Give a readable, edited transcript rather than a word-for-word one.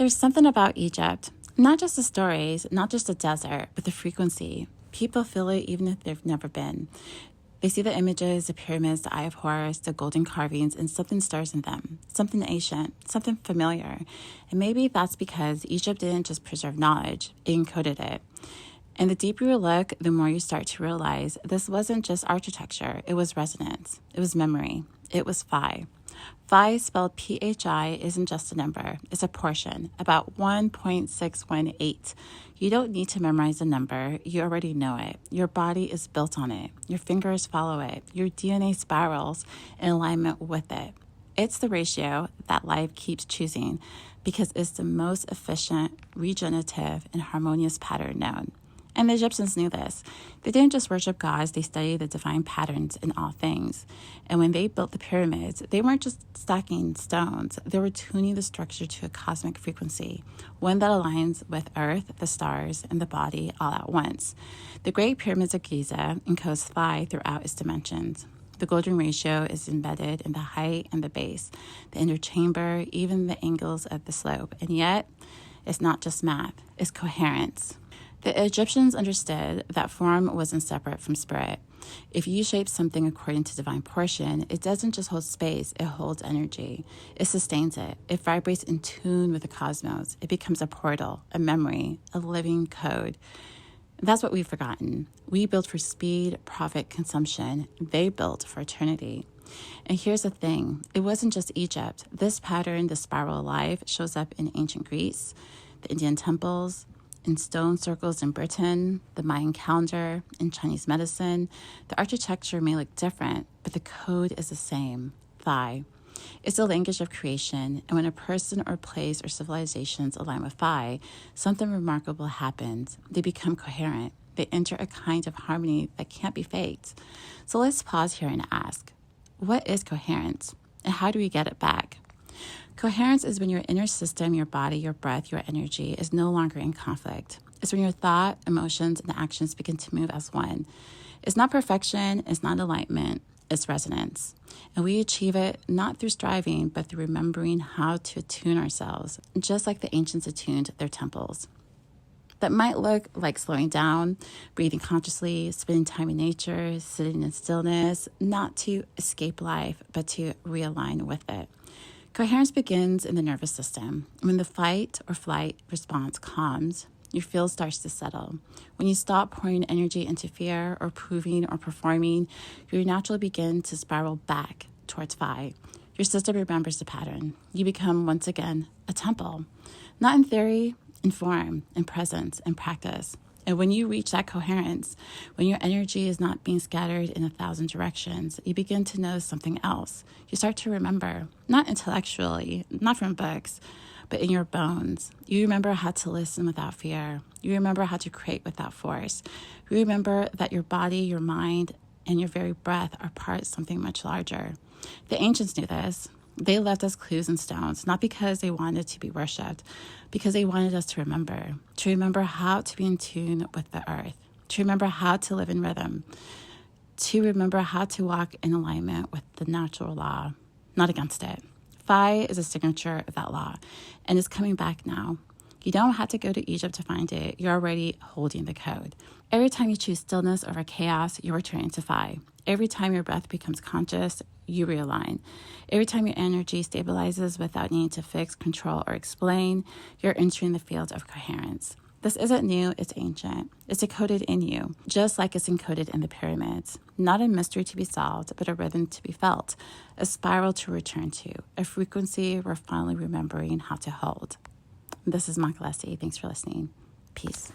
There's something about Egypt, not just the stories, not just the desert, but the frequency. People feel it even if they've never been. They see the images, the pyramids, the Eye of Horus, the golden carvings, and something stirs in them, something ancient, something familiar. And maybe that's because Egypt didn't just preserve knowledge, it encoded it. And the deeper you look, the more you start to realize this wasn't just architecture, it was resonance, it was memory, it was Phi. Phi, spelled Phi, isn't just a number, it's a portion, about 1.618. You don't need to memorize the number, you already know it. Your body is built on it, your fingers follow it, your DNA spirals in alignment with it. It's the ratio that life keeps choosing because it's the most efficient, regenerative, and harmonious pattern known. And the Egyptians knew this. They didn't just worship gods, they studied the divine patterns in all things. And when they built the pyramids, they weren't just stacking stones, they were tuning the structure to a cosmic frequency, one that aligns with Earth, the stars, and the body all at once. The Great Pyramid of Giza encodes Phi throughout its dimensions. The golden ratio is embedded in the height and the base, the inner chamber, even the angles of the slope. And yet, it's not just math, it's coherence. The Egyptians understood that form wasn't separate from spirit. If you shape something according to divine portion, it doesn't just hold space, it holds energy. It sustains it. It vibrates in tune with the cosmos. It becomes a portal, a memory, a living code. That's what we've forgotten. We built for speed, profit, consumption. They built for eternity. And here's the thing. It wasn't just Egypt. This pattern, the spiral of life, shows up in ancient Greece, the Indian temples, in stone circles in Britain, the Mayan calendar, in Chinese medicine. The architecture may look different, but the code is the same, Phi. It's the language of creation, and when a person or place or civilizations align with Phi, something remarkable happens. They become coherent. They enter a kind of harmony that can't be faked. So let's pause here and ask, what is coherence, and how do we get it back? Coherence is when your inner system, your body, your breath, your energy is no longer in conflict. It's when your thought, emotions, and actions begin to move as one. It's not perfection, it's not alignment, it's resonance. And we achieve it not through striving, but through remembering how to attune ourselves, just like the ancients attuned their temples. That might look like slowing down, breathing consciously, spending time in nature, sitting in stillness, not to escape life, but to realign with it. Coherence begins in the nervous system. When the fight or flight response calms, your field starts to settle. When you stop pouring energy into fear or proving or performing, you naturally begin to spiral back towards Phi. Your system remembers the pattern. You become, once again, a temple. Not in theory, in form, in presence, in practice. And when you reach that coherence, when your energy is not being scattered in 1,000 directions, you begin to know something else. You start to remember, not intellectually, not from books, but in your bones. You remember how to listen without fear. You remember how to create without force. You remember that your body, your mind, and your very breath are part of something much larger. The ancients knew this. They left us clues and stones, not because they wanted to be worshipped, because they wanted us to remember how to be in tune with the earth, to remember how to live in rhythm, to remember how to walk in alignment with the natural law, not against it. Phi is a signature of that law, and it's coming back now. You don't have to go to Egypt to find it. You're already holding the code. Every time you choose stillness over chaos, you're returning to Phi. Every time your breath becomes conscious, you realign. Every time your energy stabilizes without needing to fix, control, or explain, you're entering the field of coherence. This isn't new, it's ancient. It's encoded in you, just like it's encoded in the pyramids. Not a mystery to be solved, but a rhythm to be felt, a spiral to return to, a frequency we're finally remembering how to hold. This is Makalesi. Thanks for listening. Peace.